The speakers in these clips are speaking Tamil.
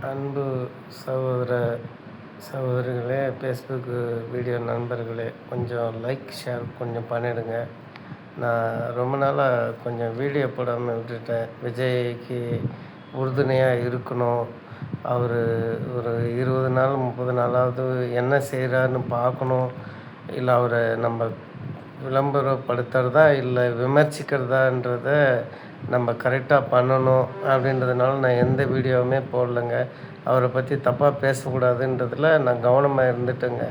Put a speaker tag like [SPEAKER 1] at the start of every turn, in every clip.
[SPEAKER 1] அன்பு சகோதர சகோதரிகளே, ஃபேஸ்புக்கு வீடியோ நண்பர்களே, கொஞ்சம் லைக் ஷேர் கொஞ்சம் பண்ணிடுங்க. நான் ரொம்ப நாளாக கொஞ்சம் வீடியோ போடாமல் விட்டுட்டேன். விஜய்க்கு உறுதுணையாக இருக்கணும். அவர் ஒரு 20 நாள் 30 நாளாவது என்ன செய்கிறாருன்னு பார்க்கணும். இல்லை அவரை நம்ம விளம்பரப்படுத்துகிறதா இல்லை விமர்சிக்கிறதான்றத நம்ம கரெக்டாக பண்ணணும் அப்படின்றதுனால நான் எந்த வீடியோவுமே போடலைங்க. அவரை பற்றி தப்பாக பேசக்கூடாதுன்றதில் நான் கவனமாக இருந்துட்டேங்க.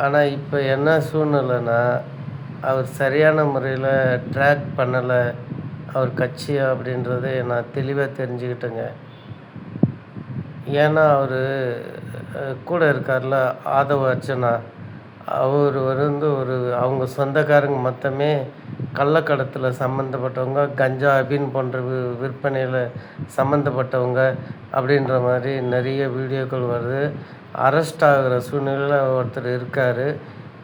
[SPEAKER 1] ஆனால் இப்போ என்ன சூழ்நிலைன்னா, அவர் சரியான முறையில் ட்ராக் பண்ணலை அவர் கட்சி அப்படின்றத நான் தெளிவாக தெரிஞ்சுக்கிட்டேங்க. ஏன்னா அவர் கூட இருக்கார்ல ஆதவ அர்ச்சனா, அவர் வந்து அவங்க சொந்தக்காரங்க மொத்தமே கள்ளக்கடத்தில் சம்மந்தப்பட்டவங்க, கஞ்சா அபின் போன்ற விற்பனையில் சம்மந்தப்பட்டவங்க அப்படின்ற மாதிரி நிறைய வீடியோக்கள் வருது. அரெஸ்ட் ஆகிற சூழ்நிலையில் ஒருத்தர் இருக்கார்.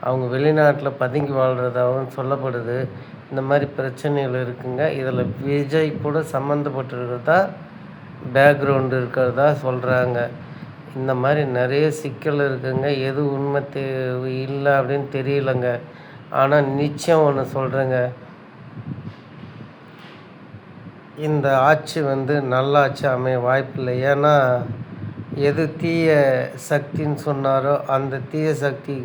[SPEAKER 1] அவங்க வெளிநாட்டில் பதுங்கி வாழ்கிறதாகவும் சொல்லப்படுது. இந்த மாதிரி பிரச்சனைகள் இருக்குங்க. இதில் விஜய் கூட சம்மந்தப்பட்டிருக்கிறதா பேக்ரவுண்டு இருக்கிறதா சொல்கிறாங்க. இந்த மாதிரி நிறைய சிக்கல் இருக்குங்க. எது உண்மை இல்லை அப்படின்னு தெரியலங்க. ஆனால் நிச்சயம் ஒன்று சொல்கிறேங்க, இந்த ஆட்சி வந்து நல்ல ஆட்சி அமைய வாய்ப்பில்லை. ஏன்னா எது தீய சக்தின்னு சொன்னாரோ அந்த தீய சக்தி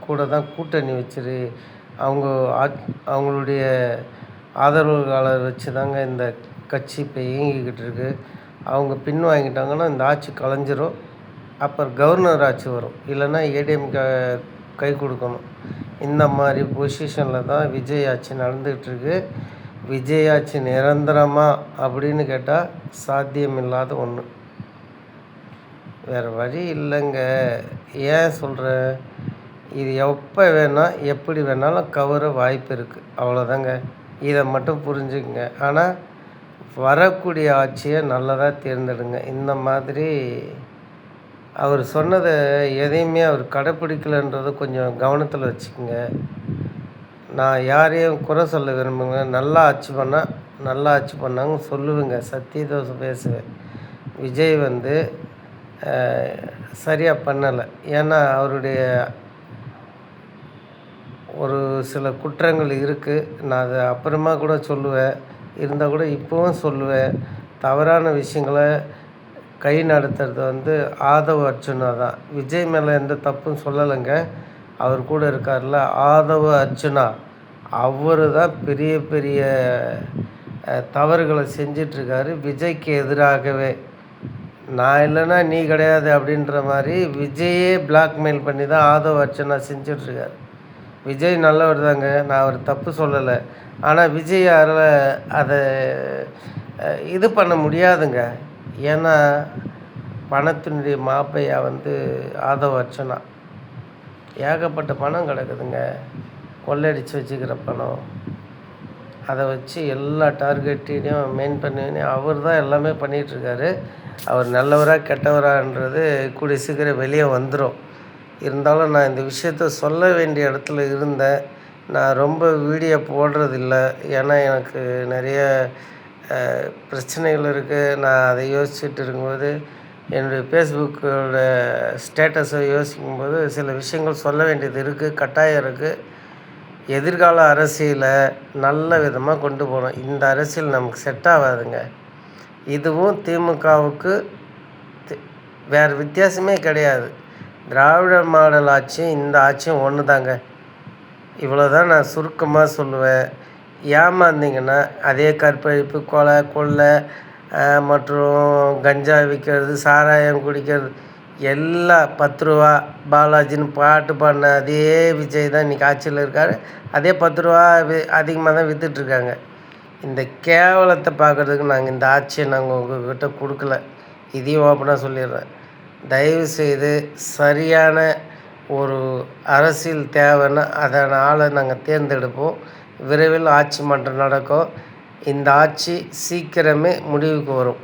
[SPEAKER 1] கூட தான் கூட்டணி வச்சிரு அவங்களுடைய ஆதரவாளர் வச்சு தாங்க இந்த கட்சி இப்போ இயங்கிக்கிட்டு இருக்கு. அவங்க பின் வாங்கிட்டாங்கன்னா இந்த ஆட்சி கலைஞ்சிரும். அப்புறம் கவர்னர் ஆட்சி வரும், இல்லைன்னா ஏடிஎம் கை கொடுக்கணும். இந்த மாதிரி பொசிஷனில் தான் விஜய் ஆட்சி நடந்துகிட்ருக்கு. விஜய் ஆட்சி நிரந்தரமா அப்படின்னு கேட்டால் சாத்தியமில்லாத ஒன்று. வேறு வழி இல்லைங்க. ஏன் சொல்கிறேன், இது எப்போ வேணால் எப்படி வேணாலும் கவர வாய்ப்பு இருக்குது, அவ்வளோதாங்க. இதை மட்டும் புரிஞ்சுக்குங்க. ஆனால் வரக்கூடிய ஆட்சியை நல்லதாக தேர்ந்தெடுங்க. இந்த மாதிரி அவர் சொன்னதை எதையுமே அவர் கடைப்பிடிக்கலைன்றதை கொஞ்சம் கவனத்தில் வச்சுக்கோங்க. நான் யாரையும் குறை சொல்ல விரும்புங்க. நல்லா ஆட்சி பண்ணாங்க சொல்லுவேங்க, சத்தியதோஷம் பேசுவேன். விஜய் வந்து சரியாக பண்ணலை. ஏன்னா அவருடைய ஒரு சில குற்றங்கள் இருக்குது. நான் அதை அப்புறமா கூட சொல்லுவேன். இருந்தால் கூட இப்போவும் சொல்லுவேன். தவறான விஷயங்களை கை நடத்துறது வந்து ஆதவ அர்ஜுனா தான். விஜய் மேலே எந்த தப்பும் சொல்லலைங்க. அவர் கூட இருக்கார்ல ஆதவ அர்ஜுனா, அவர் தான் பெரிய பெரிய தவறுகளை செஞ்சிட்ருக்காரு விஜய்க்கு எதிராகவே. நான் இல்லைன்னா நீ கிடையாது அப்படின்ற மாதிரி விஜயே பிளாக்மெயில் பண்ணி தான் ஆதவ அர்ச்சனா செஞ்சிட்ருக்காரு. விஜய் நல்லவர் தாங்க, நான் அவர் தப்பு சொல்லலை. ஆனால் விஜயால் அதை இது பண்ண முடியாதுங்க. ஏன்னா பணத்தினுடைய மாப்பையா வந்து ஆதவ அர்ச்சனா. ஏகப்பட்ட பணம் கிடக்குதுங்க, கொள்ளையடிச்சு வச்சுக்கிற பணம். அதை வச்சு எல்லா டார்கெட்டையும் மெயின் பண்ணி அவர் தான் எல்லாமே பண்ணிகிட்ருக்காரு. அவர் நல்லவரா கெட்டவரான்றது கூடிய சீக்கிரம் வெளியே வந்துடும். இருந்தாலும் நான் இந்த விஷயத்த சொல்ல வேண்டிய இடத்துல இருந்தேன். நான் ரொம்ப வீடியோ போடுறதில்ல. ஏன்னா எனக்கு நிறைய பிரச்சனைகள் இருக்குது. நான் அதை யோசிச்சுட்டு இருக்கும்போது என்னுடைய ஃபேஸ்புக்கோட ஸ்டேட்டஸை யோசிக்கும்போது சில விஷயங்கள் சொல்ல வேண்டியது இருக்குது, கட்டாயம் இருக்குது. எதிர்கால அரசியலை நல்ல விதமாக கொண்டு போகணும். இந்த அரசியல் நமக்கு செட் ஆகாதுங்க. இதுவும் திமுகவுக்கு வேறு வித்தியாசமே கிடையாது. திராவிட மாடல் ஆட்சியும் இந்த ஆட்சியும் ஒன்று தாங்க. இவ்வளோ தான் நான் சுருக்கமாக சொல்லுவேன். ஏமாந்தீங்கன்னா அதே கற்பழிப்பு, கொலை, கொள்ளை மற்றும் கஞ்சா விற்கிறது, சாராயம் குடிக்கிறது, எல்லாம் 10 ரூபா பாலாஜின்னு பாட்டு பாடின அதே விஜய் தான் இன்றைக்கி ஆட்சியில் இருக்கார். அதே 10 ரூபா அதிகமாக தான் விற்றுட்ருக்காங்க. இந்த கேவலத்தை பார்க்குறதுக்கு நாங்கள் இந்த ஆட்சியை நாங்கள் உங்கள்கிட்ட கொடுக்கல. இதையும் ஓப்பனாக சொல்லிடுறேன். தயவுசெய்து சரியான ஒரு அரசியல் தேவைன்னா அதனால் நாங்கள் தேர்ந்தெடுப்போம். விரைவில் ஆட்சி மாற்றம் நடக்கும். இந்த ஆட்சி சீக்கிரமே முடிவுக்கு வரும்.